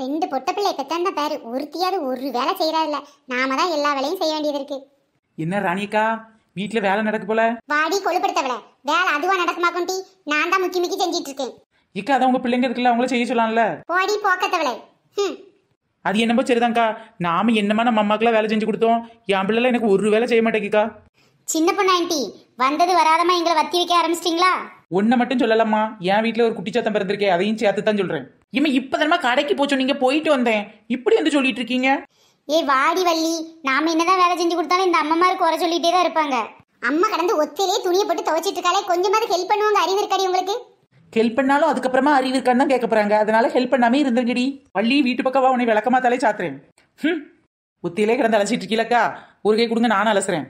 ரெண்டு பொட்ட பிள்ளை பெத்தா பாரு, ஒருத்தியாவது ஒரு வேலை செய்யறாருல. நாம தான் எல்லா வேலையும் செய்ய வேண்டியது இருக்கு. என்ன ராணிக்கா, வீட்டுல வேலை நடக்கு போல. வாடி கொழுப்படுத்தவள, வேலை அதுவா நடக்குமாக்கும் டி. நான் தான் முக்கி முக்கி செஞ்சிட்டு இருக்கேன். இக்கா அதான் உங்க பிள்ளைங்க இருக்குல்ல, அவங்கள செய்ய சொல்லலாம்ல. போடி போக்கத்தவளை. அது என்னமோ சரிதான்க்கா. நாம என்னமா நம்ம அம்மாக்கெல்லாம் வேலை செஞ்சு கொடுத்தோம். என் பிள்ளை எனக்கு ஒரு வேலை செய்ய மாட்டேங்கிக்கா. சின்ன பொண்ணாண்டி வந்தது வராதமா எங்களை வத்தி வைக்க ஆரம்பிச்சிட்டீங்களா? ஒன்ன மட்டும் சொல்லலாமா, என் வீட்டுல ஒரு குட்டிச்சாத்தம் பிறந்திருக்கேன், அதையும் சேர்த்து தான் சொல்றேன். இவன் இப்பதானமா கடைக்கு போச்சோம், நீங்க போயிட்டு வந்தேன், இப்படி வந்து சொல்லிட்டு இருக்கீங்க. ஏய் வாடி வள்ளி, நாம என்னதான் வேலை செஞ்சு கொடுத்தாலும் இந்த அம்மாமாரு குறை சொல்லிட்டே தான் இருப்பாங்க. அம்மா கடந்து ஒத்தையிலே துணியை போட்டு துவைச்சிட்டு இருக்காளே, கொஞ்சமாவது ஹெல்ப் பண்ணுவாங்க. அறிவு இருக்காடி உங்களுக்கு? ஹெல்ப் பண்ணாலும் அதுக்கப்புறமா அறிவு இருக்கான்னு தான் கேட்க போறாங்க. அதனால ஹெல்ப் பண்ணாமே இருந்துங்கடி. வள்ளி வீட்டு பக்கவா, உன்னை விளக்கமா தலை சாத்துறேன். ஒத்தியிலே கிடந்து அலசிட்டு இருக்கீலக்கா, ஒரு கை கொடுங்க, நானும் அலசுறேன்.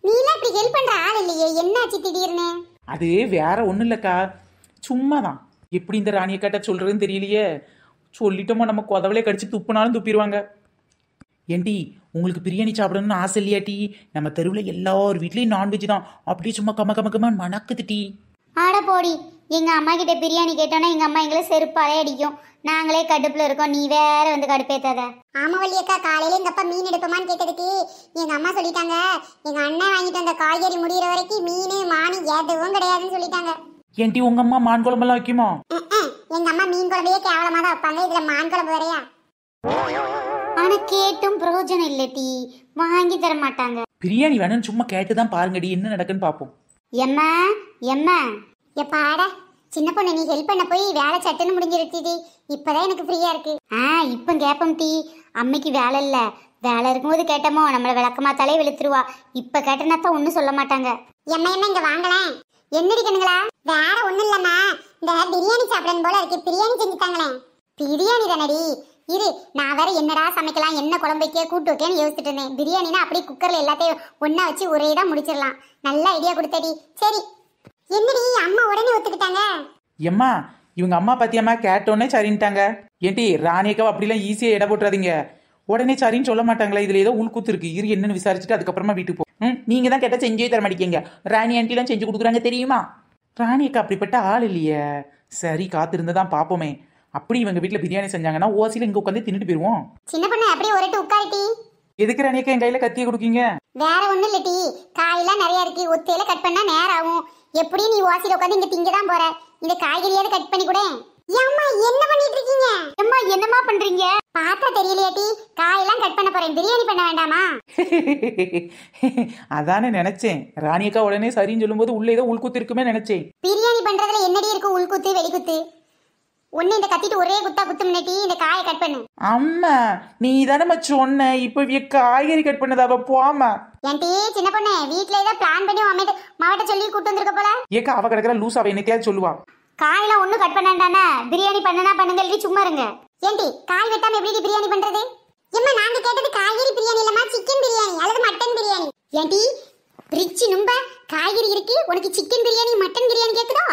நீலாம் இப்படி ஹெல்ப் பண்ற ஆள் இல்லையே, என்னாச்சு திடீர்னு? அது வேற ஒண்ணும் இல்லக்கா, சும்மாதான். எப்படி இந்த ராணியை கேட்ட சொல்றதுன்னு தெரியலையே. சொல்லிட்டோமோ நம்ம கொதவலே கடிச்சு துப்புனாலும் துப்பிடுவாங்க. ஏன்டி உங்களுக்கு பிரியாணி சாப்பிடணும்னு ஆசை இல்லையாட்டி? நம்ம தெருவில் எல்லார் வீட்லயும் நான்வெஜ் தான், அப்படியே சும்மா கம கம கம மணக்குதுட்டி. ஆட போடி, எங்க அம்மா கிட்ட பிரியாணி கேட்டோன்னா எங்க அம்மா எங்களை செருப்பாலே அடிக்கும். நாங்களே கடுப்புல இருக்கோம், நீ வேற வந்து கடுப்பேத்தாத. ஆமா வள்ளியக்கா, காலையில எங்க அப்பா மீன் எடுப்போமான்னு கேட்டதுக்கு எங்க அம்மா சொல்லிட்டாங்க, எங்க அண்ணன் வாங்கிட்டு வந்த காய்கறி முடிகிற வரைக்கும் மீன் மானி எதுவும் கிடையாதுன்னு சொல்லிட்டாங்க. ஏன்டி உங்க அம்மா மான் குழம்பெல்லாம் வைக்குமா? எங்க அம்மா மீன் குழம்பையே கேவலமா தான் வைப்பாங்க, இதுல மான் குழம்பு வரையா? ஆனா கேட்டும் பிரயோஜனம் இல்லட்டி, வாங்கி தர மாட்டாங்க. பிரியாணி வேணும்னு சும்மா கேட்டுதான் பாருங்கடி, என்ன நடக்குன்னு பாப்போம். எம்மா எம்மா எப்பாட சின்ன பொண்ணு, நீ ஹெல்ப் பண்ண போய் வேலை சட்டுன்னு முடிஞ்சிருச்சு. இப்பதான் எனக்கு ஃப்ரீயா இருக்கு. இப்ப கேப்பம் டீ. அம்மைக்கு வேலை இல்ல, வேலை இருக்கும்போது கேட்டோமோ நம்மள விளக்கமா தலை வெளுத்துருவா. இப்ப கேட்டனா தான் ஒன்னும் சொல்ல மாட்டாங்க. எம்மா என்ன இங்க வாங்கலாம். என்ன இருக்கணுங்களா? வேற ஒண்ணும் இல்லம்மா, இந்த பிரியாணி சாப்பிடணும் போல இருக்கு, பிரியாணி செஞ்சுட்டாங்களேன். பிரியாணி தானடி? இரு, நான் வேற என்னடா சமைக்கலாம், என்ன குழம்பு வைக்க கூட்டு வைக்கன்னு யோசிச்சுட்டு இருந்தேன். பிரியாணினா அப்படியே குக்கர்ல எல்லாத்தையும் ஒன்னா வச்சு ஒரே தான் முடிச்சிடலாம். நல்ல ஐடியா கொடுத்தடி. சரி, என்னடி அம்மா உடனே ஒத்துக்கிட்டாங்க? எம்மா இவங்க அம்மா பாத்தியம்மா, கேட்டோன்னே சரின்ட்டாங்க. ஏன்டி ராணியக்காவை அப்படிலாம் ஈஸியா இட போட்டுறாதீங்க. உடனே சரின்னு சொல்ல மாட்டாங்களா? இதுல ஏதோ உள்குத்து இருக்கு. இரு என்னன்னு விசாரிச்சுட்டு அதுக்கப்புறமா வீட்டுக்கு போ. நீங்க தான் கேட்டா செஞ்சே தர மாட்டேங்க. ராணி ஆண்டி எல்லாம் செஞ்சு கொடுக்குறாங்க தெரியுமா? ராணியக்கா அப்படிப்பட்ட ஆள் இல்லையே. சரி, காத்திருந்துதான் பாப்போமே. அப்படி இவங்க வீட்டுல பிரியாணி செஞ்சாங்கன்னா ஓசில இங்க உட்காந்து தின்னுட்டு போயிருவோம். சின்ன பொண்ணு அப்படியே ஒரே உட்காரிட்டி. எதுக்கு ராணியக்கா என் கையில கத்திய கொடுக்கீங்க? வேற ஒண்ணும் இல்லட்டி, காயெல்லாம் நிறைய இருக்கு, ஒத்தையில கட் பண்ணா நேரம் ஆகும். எப்படி நீ ஓசில உட்காந்து இங்க திங்க தான் போற, இந்த காய்கறியாவது கட் பண்ணி கூட. அம்மா என்ன பண்ணிட்டு இருக்கீங்க? அம்மா என்னமா பண்றீங்க? பார்த்தா தெரியலையாட்டி, காயெல்லாம் கட் பண்ண போறேன். பிரியாணி பண்ண வேண்டாமா? அதானே நினைச்சேன். ராணியக்கா உடனே சரின்னு சொல்லும்போது உள்ள ஏதோ உள்குத்து இருக்குமே நினைச்சேன். பிரியாணி பண்றதுல என்னடி இருக்கு உள்குத்து வெளிக்குத்து? ஒண்ணு இந்த கத்திட்டு ஒரே குத்தா குத்து முன்னாடி இந்த காயை கட் பண்ணு. அம்மா நீ தானே சொன்ன, இப்ப காய்கறி கட் பண்ணதாவ போமா. ஏன்டி சின்ன பொண்ணு, வீட்டுல ஏதோ பிளான் பண்ணி மாவட்ட சொல்லி கூட்டு வந்திருக்க போல. ஏக்கா அவ கிடக்குற லூஸ், அவ என்னத்தையாவது சொல்லுவா. காயெல்லாம் ஒண்ணும் கட் பண்ணாண்டானே, பிரியாணி பண்ணனா பண்ணுங்க, இல்ல சும்மா இருங்க. ஏன்டி காய் வெட்டாம எப்படி பிரியாணி பண்றது? ஏம்மா நாங்க கேட்டது காய்கறி பிரியாணி இல்லம்மா, சிக்கன் பிரியாணி அல்லது மட்டன் பிரியாணி. ஏன்டி ரிச்சி நும்ப காய்கறி இருக்கு, உனக்கு சிக்கன் பிரியாணி மட்டன் பிரியாணி கேக்குதா?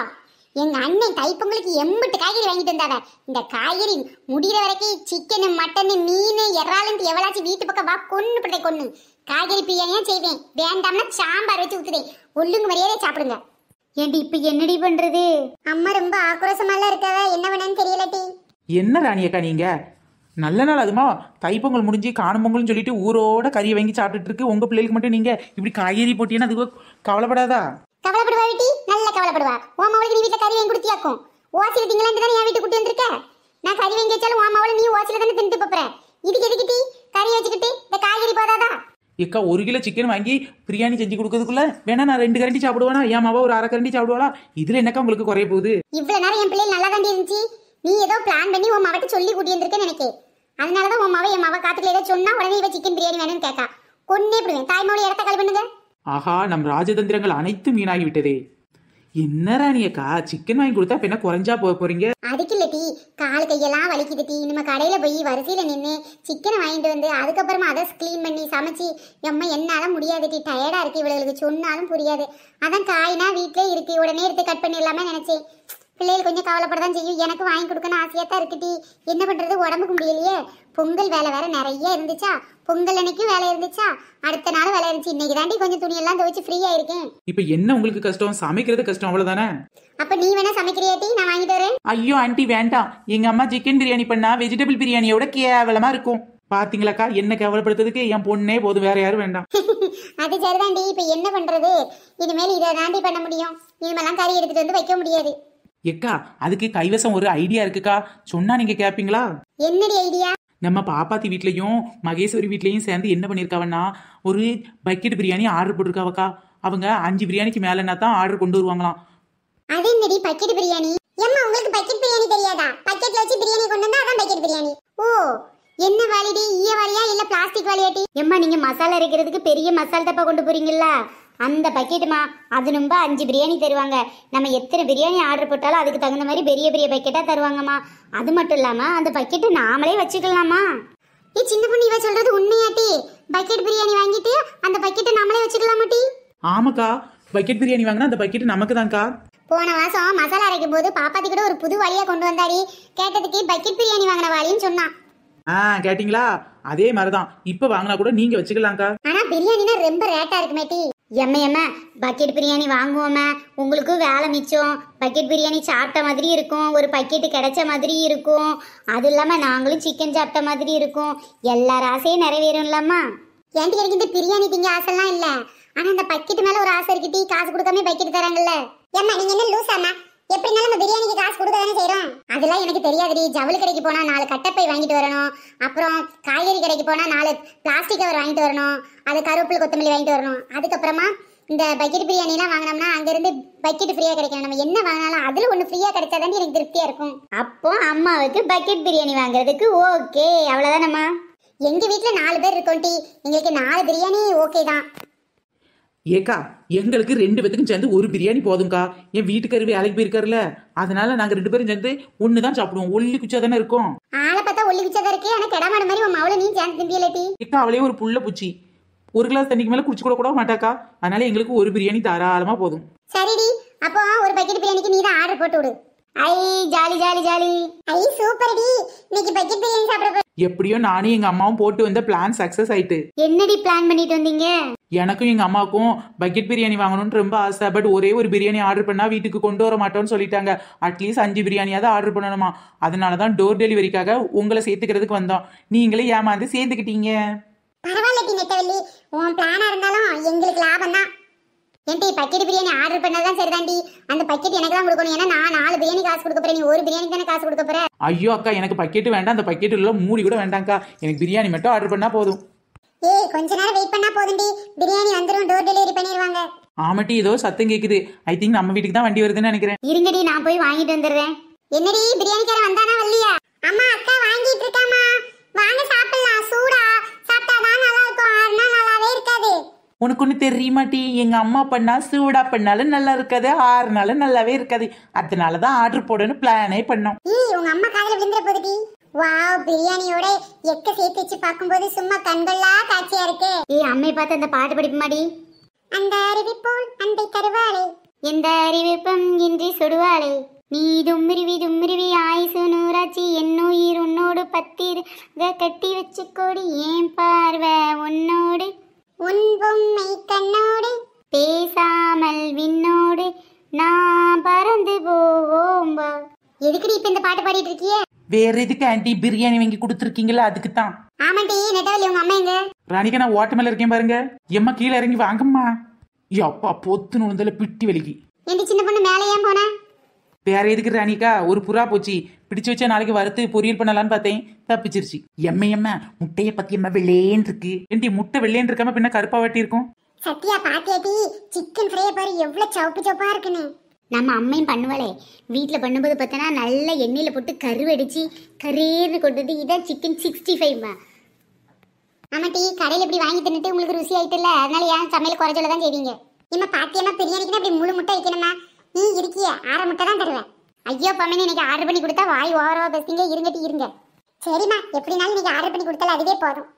எங்க அண்ணன் தைப்பொங்கலுக்கு எம்பிட்டு காய்கறி வாங்கிட்டு வந்தாங்க. இந்த காய்கறி முடிகிற வரைக்கும் சிக்கனு மட்டனு மீன் இறாலுன்ட்டு எவ்வளாச்சும் வீட்டு பக்கம் வா, கொன்னு பட்டே கொன்னு காய்கறி பிரியாணியா செய்வேன். வேண்டாம்னா சாம்பார் வச்சு ஊத்துதேன். ஒல்லுங்க மரியாதை சாப்பிடுங்க. ஏன்டி இப்ப என்னடி பண்றது? அம்மா ரொம்ப ஆக்ரோஷமாலாம் இருக்கவ, என்ன பண்ணன்னு தெரியலட்டி. என்ன ராணியக்கா நீங்க நல்ல நாள் அதுமா தைப்பொங்கல் முடிஞ்சு காணும் பொங்கல்னு சொல்லிட்டு ஊரோட கறியை வாங்கி சாப்பிட்டுட்டு இருக்கு. உங்க பிள்ளைகளுக்கு மட்டும் நீங்க இப்படி காய்கறி போட்டீங்கன்னா அதுக்கு கவலைப்படாதா? கவலைப்படுவா வீட்டி, நல்ல கவலைப்படுவா. உன் மவளுக்கு நீ வீட்டுல கறி வாங்கி கொடுத்தியாக்கும். ஓசில திங்களான்னு தானே என் வீட்டு கூட்டி வந்திருக்க. நான் கறி வாங்கி வச்சாலும் உன் மவளை நீ ஓசில தானே தின்ட்டு போற. இதுக்கு எதுக்கிட்டி கறி வச்சுக்கிட்டு இந்த காய்கறி போதாதா? ஏக்கா 1 கிலோ சிக்கன் வாங்கி பிரியாணி செஞ்சு கொடுக்கறதுக்குள்ள வேணா நான் 2 கரண்டி சாப்பிடுவானா, என் மாவா ஒரு 1/2 கரண்டி சாப்பிடுவாளா? இதுல என்னக்கா உங்களுக்கு குறைய போகுது? இவ்வளவு நேரம் என் பிள்ளை நல்லா தாண்டி இருந்துச்சு. நீ ஏதோ பிளான் பண்ணி உன் மாவட்ட சொல்லி கூட்டி வந்திருக்கேன்னு நினைக்கேன். அதனாலதான் உன் மாவை என் மாவ காத்துக்குள்ள ஏதோ சொன்னா உடனே இவ சிக்கன் பிரியாணி வேணும்னு கேட்கா. கொன்னே விடுவேன். தாய்மொழி இடத்த காலி பண்ணுங்க. ஆஹா, நம் ராஜதந்திரங்கள் அனைத்தும் வீணாகி விட்டதே. என்ன ராணியக்கா சிக்கன் வாங்கி கொடுத்தா என்ன குறைஞ்சா போறீங்க? அதுக்கு இல்ல டீ, கால் கையெல்லாம் வலிக்குது டீ. நம்ம கடையில போய் வரிசையில நின்று சிக்கனை வாங்கிட்டு வந்து அதுக்கப்புறமா அதை கிளீன் பண்ணி சமைச்சு எம்மா என்னால முடியாது டீ, டயர்டா இருக்கு. இவளுக்கு சொன்னாலும் புரியாது. அதான் காய்னா வீட்லயே இருக்கு, உடனே எடுத்து கட் பண்ணிடலாமே நினைச்சேன். பிள்ளைகள் கொஞ்சம் கவலைப்படதான் செய்யும். எனக்கு வாங்கி கொடுக்கணும் ஆசையா தான் இருக்குடி. என்ன பண்றது, உடம்புக்கு முடியலையே. பொங்கல் வேலை வேற நிறைய இருந்துச்சா, பொங்கல் அன்னைக்கும் வேலை இருந்துச்சா, அடுத்த நாள் வேலை இருந்துச்சு. இன்னைக்கு தாண்டி கொஞ்சம் துணியெல்லாம் துவைச்சு ஃப்ரீயா இருக்கேன். இப்ப என்ன உங்களுக்கு கஷ்டம்? சமைக்கிறது கஷ்டம் அவ்வளவுதானே. அப்ப நீ வேணா சமைக்கிறியாட்டி? நான் வாங்கிட்டு வரேன். ஐயோ ஆண்டி வேண்டாம். எங்க அம்மா சிக்கன் பிரியாணி பண்ணா வெஜிடபிள் பிரியாணியோட கேவலமா இருக்கும். பாத்தீங்களாக்கா, என்ன கேவலப்படுத்துறதுக்கு என் பொண்ணே போதும், வேற யாரும் வேண்டாம். அது சரிதாண்டி. இப்ப என்ன பண்றது, இனிமேல் இதை தாண்டி பண்ண முடியும். இனிமேலாம் கறி எடுத்துட்டு வந்து வைக்க முடியாது. எக்கா, அதுக்கு கைவசம் ஒரு ஐடியா இருக்குக்கா, சொன்னா நீங்க கேப்பீங்களா? என்னடி ஐடியா? நம்ம பாப்பாத்தி வீட்லயும் மகேஸ்வரி வீட்லயும் சேர்ந்து என்ன பண்ணிருக்காவன்னா, ஒரு பக்கெட் பிரியாணி ஆர்டர் போட்டிருக்காவக்கா. அவங்க 5 பிரியாணிக்கு மேலன்னா தான் ஆர்டர் கொண்டு வருவாங்களாம். அது என்னடி பக்கெட் பிரியாணி? ஏம்மா உங்களுக்கு பக்கெட் பிரியாணி தெரியாதா? பக்கெட்ல வச்சு பிரியாணி கொண்டு வந்தா அதான் பக்கெட் பிரியாணி. ஓ, என்ன வாலிடி, ஈய வாலியா இல்ல பிளாஸ்டிக் வாலியாட்டி? ஏம்மா நீங்க மசாலா அரைக்கிறதுக்கு பெரிய மசாலா டப்பா கொண்டு போறீங்களா, அந்த பக்கெட்டுமா. அது ரொம்ப 5 பிரியாணி தருவாங்க. நம்ம எத்தனை பிரியாணி ஆர்டர் போட்டாலும் அதுக்கு தகுந்த மாதிரி பெரிய பெரிய பக்கெட்டா தருவாங்கம்மா. அது மட்டும் இல்லாம அந்த பக்கெட்டு நாமளே வச்சுக்கலாமா. நீ சின்ன பொண்ணு இவ சொல்றது உண்மையாட்டி? பக்கெட் பிரியாணி வாங்கிட்டு அந்த பக்கெட்டை நாமளே வச்சுக்கலாமாட்டி? ஆமாக்கா, பக்கெட் பிரியாணி வாங்கினா அந்த பக்கெட் நமக்கு தான்க்கா. போன மாசம் மசாலா அரைக்கும் போது பாப்பாத்தி கூட ஒரு புது வழியா கொண்டு வந்தாடி. கேட்டதுக்கு பக்கெட் பிரியாணி வாங்கின வாளின்னு சொன்னான். கேட்டீங்களா? அதே மாதிரிதான் இப்ப வாங்கினா கூட நீங்க வச்சுக்கலாம்க்கா. ஆனா பிரியாணினா ரொம்ப ரேட்டா இருக்குமேட்டி. எம்மா பக்கெட் பிரியாணி வாங்குவோமே, உங்களுக்கு வேலை மிச்சம். பக்கெட் பிரியாணி சாப்பிட்ட மாதிரி இருக்கும், ஒரு பக்கெட்டு கிடைச்ச மாதிரி இருக்கும். அது இல்லாம நாங்களும் சிக்கன் சாப்பிட்ட மாதிரி இருக்கும். எல்லார் ஆசையும் நிறைவேறும்லம்மா. ஏன்டி எனக்கு இந்த பிரியாணி திங்க ஆசைலாம் இல்ல, ஆனா இந்த பக்கெட் மேல ஒரு ஆசை இருக்கு. காசு கொடுக்காம பக்கெட் தராங்கல்ல. ஏம்மா நீங்க என்ன லூசாமா? எப்படினாலும் நம்ம பிரியாணிக்கு காசு கொடுக்க தானே செய்யறோம். அதெல்லாம் எனக்கு தெரியாதுடி. ஜவுளி கடைக்கு போனா 4 கட்டப்பை வாங்கிட்டு வரணும். அப்புறம் காய்கறி கடைக்கு போனா 4 பிளாஸ்டிக் கவர் வாங்கிட்டு வரணும். அது கருவேப்பிலை கொத்தமல்லி வாங்கிட்டு வரணும். அதுக்கப்புறமா இந்த பக்கெட் பிரியாணிலாம் வாங்கினோம்னா அங்கிருந்து பக்கெட் ஃப்ரீயா கிடைக்கும். நம்ம என்ன வாங்கினாலும் அதுல ஒண்ணு ஃப்ரீயா கிடைச்சாதான் எனக்கு திருப்தியா இருக்கும். அப்போ அம்மாவுக்கு பக்கெட் பிரியாணி வாங்குறதுக்கு ஓகே, அவ்வளவுதானம்மா. எங்க வீட்டுல 4 பேர் இருக்கோம் டி, எங்களுக்கு 4 பிரியாணி ஓகே தான். ஏக்கா, எங்களுக்கு 2 பேத்துக்கும் சேர்ந்து ஒரு பிரியாணி போதும்க்கா. என் வீட்டுக்காரு வேலைக்கு போயிருக்காருல, அதனால நாங்க 2 பேரும் சேர்ந்து ஒண்ணுதான் சாப்பிடுவோம். ஒல்லி குச்சா தானே இருக்கும். ஆளை பார்த்தா ஒல்லி குச்சா இருக்கு, ஆனா கிடமாட மாதிரி உன் மவளை நீ சேர்ந்து திம்பியலட்டி. ஏக்கா, அவளே ஒரு புள்ள பூச்சி, ஒரு கிளாஸ் தண்ணிக்கு மேல குடிச்சு கூட மாட்டாக்கா. அதனால எங்களுக்கு ஒரு பிரியாணி தாராளமா போதும். சரிடி, அப்போ ஒரு பக்கெட் பிரியாணிக்கு நீ தான் ஆர்டர் போட்டு விடு. ஐ ஜாலி ஜாலி ஜாலி. ஐ சூப்பர் டி, இன்னைக்கு பக்கெட் பிரியாணி சாப்பிட. எப்படியோ நானும் எங்க அம்மாவும் போட்டு வந்த பிளான் சக்சஸ் ஆயிட்டு. என்னடி பிளான் பண்ணிட்டு வந்தீங்க? எனக்கும் எங்க அம்மாவுக்கும் பக்கெட் பிரியாணி வாங்கணும்னு ரொம்ப ஆசை. பட் ஒரே ஒரு பிரியாணி ஆர்டர் பண்ணா வீட்டுக்கு கொண்டு வர மாட்டோம்னு சொல்லிட்டாங்க. அட்லீஸ்ட் 5 பிரியாணியாவது ஆர்டர் பண்ணணுமா. அதனாலதான் டோர் டெலிவரிக்காக உங்களை சேர்த்துக்கிறதுக்கு வந்தோம். நீங்களே ஏமாந்து சேர்த்துக்கிட்டீங்க. பரவாயில்ல டி நெட்டவள்ளி, உன் பிளானா இருந்தாலும் எங்களுக்கு லாபம் தான். ஏன்டி பக்கெட் பிரியாணி ஆர்டர் பண்ணதான் சரிதாண்டி. அந்த பக்கெட் எனக்கு தான் கொடுக்கணும். ஏன்னா நான் 4 பிரியாணி காசு கொடுக்க போறேன், நீ ஒரு பிரியாணி தானே காசு கொடுக்க போற. ஐயோ அக்கா, எனக்கு பக்கெட் வேண்டாம். அந்த பக்கெட் உள்ள மூடி கூட வேண்டாம்க்கா. எனக்கு பிரியாணி மட்டும் ஆர்டர் பண்ணா போதும். ஏய் கொஞ்ச நேரம் வெயிட் பண்ணா போதும்டி, பிரியாணி வந்துரும், டோர் டெலிவரி பண்ணிடுவாங்க. ஆமாட்டி, ஏதோ சத்தம் கேக்குது. ஐ திங்க் நம்ம வீட்டுக்கு தான் வண்டி வருதுன்னு நினைக்கிறேன். இருங்கடி, நான் போய் வாங்கிட்டு வந்துடுறேன். என்னடி பிரியாணிக்காரன் வந்தானா வரலையா? அம்மா அக்கா வாங்கிட்டு இருக்காமா, வாங்க சாப்பிடலாம். சூடா சாப்பிட்டாதான் நல்லா இருக்கும், ஆறுனா நல்லாவே இருக்காது. உனக்கு ஒண்ணு தெரியுமாட்டி, எங்க அம்மா பண்ணா சூடா பண்ணாலும் நல்லா இருக்காது, ஆறுனாலும் நல்லாவே இருக்காது. அதனாலதான் ஆர்டர் போடணும் பிளானே பண்ணோம். உங்க அம்மா காதுல விழுந்துற போதுடி. வாவ், பிரியாணியோட எக்க சேர்த்து வச்சு பார்க்கும்போது சும்மா கண்கொள்ளா காட்சியா இருக்கு. அம்மையை பார்த்து அந்த பாட்டு படிப்புமாடி. அந்த அருவி போல் அண்டை தருவாளே, எந்த அறிவிப்பும் இன்றி சுடுவாளே, நீ தும்மிருவி ஆயுசு நூறாச்சி, என்னுயிர் உன்னோடு பத்திர கட்டி வச்சு கொடி, ஏன் பார்வை உன்னோடு, உன் பொம்மை கண்ணோடு, பேசாமல் விண்ணோடு நான் பறந்து போவோம். எதுக்குடி இப்ப இந்த பாட்டு பாடிட்டு இருக்கிய? வேற எதுக்கு ஆண்டி பிரியாணி வாங்கி கொடுத்துருக்கீங்களா? அதுக்கு தான். ஆமாண்டி, நெட்டவள்ளி உங்க அம்மா எங்க? ராணிக்கா, நான் ஓட்ட மேல இருக்கேன் பாருங்க. எம்மா கீழே இறங்கி வாங்கம்மா. அப்பா பொத்து நுழைந்தல பிட்டி வலிக்கு. என் சின்ன பொண்ணு மேலே ஏன் போன? வேற எதுக்கு ராணிக்கா, ஒரு புறா போச்சு, பிடிச்சு வச்சா நாளைக்கு வறுத்து பொரியல் பண்ணலான்னு பார்த்தேன், தப்பிச்சிருச்சு. எம்மா முட்டைய பத்தி எம்மா வெள்ளேன்னு இருக்கு. ஏன்டி முட்டை வெள்ளேன்னு இருக்காம பின்ன கருப்பா வாட்டி இருக்கும். சத்தியா பாத்தியாட்டி, சிக்கன் ஃப்ரை பாரு எவ்வளவு சவுப்பு சவுப்பா இருக்குன்னு. நம்ம அம்மையும் பண்ணுவாளே, வீட்டில் பண்ணும்போது பார்த்தோன்னா நல்ல எண்ணெயில் போட்டு கருவடிச்சு கரேன்னு கொண்டுட்டு இதான் சிக்கன் 65. ஆமாட்டி, கடையில் இப்படி வாங்கி தின்னுட்டு உங்களுக்கு ருசி ஆயிட்டுல, அதனால ஏன் சமையல் குறைச்சல தான் செய்வீங்க. இம்மா பாத்தியம்மா பிரியாணிக்குன்னா அப்படி முழு முட்டை வைக்கணுமா? நீ இருக்கிய 1/2 முட்டை தான் தருவேன். ஐயோ பம்மனி, இன்னைக்கு ஆர்டர் பண்ணி கொடுத்தா வாய் ஓவரவா பேசுங்க. இருங்கட்டி இருங்க. சரிம்மா, எப்படினாலும் இன்னைக்கு ஆர்டர் பண்ணி கொடுத்தால அதுவே போதும்.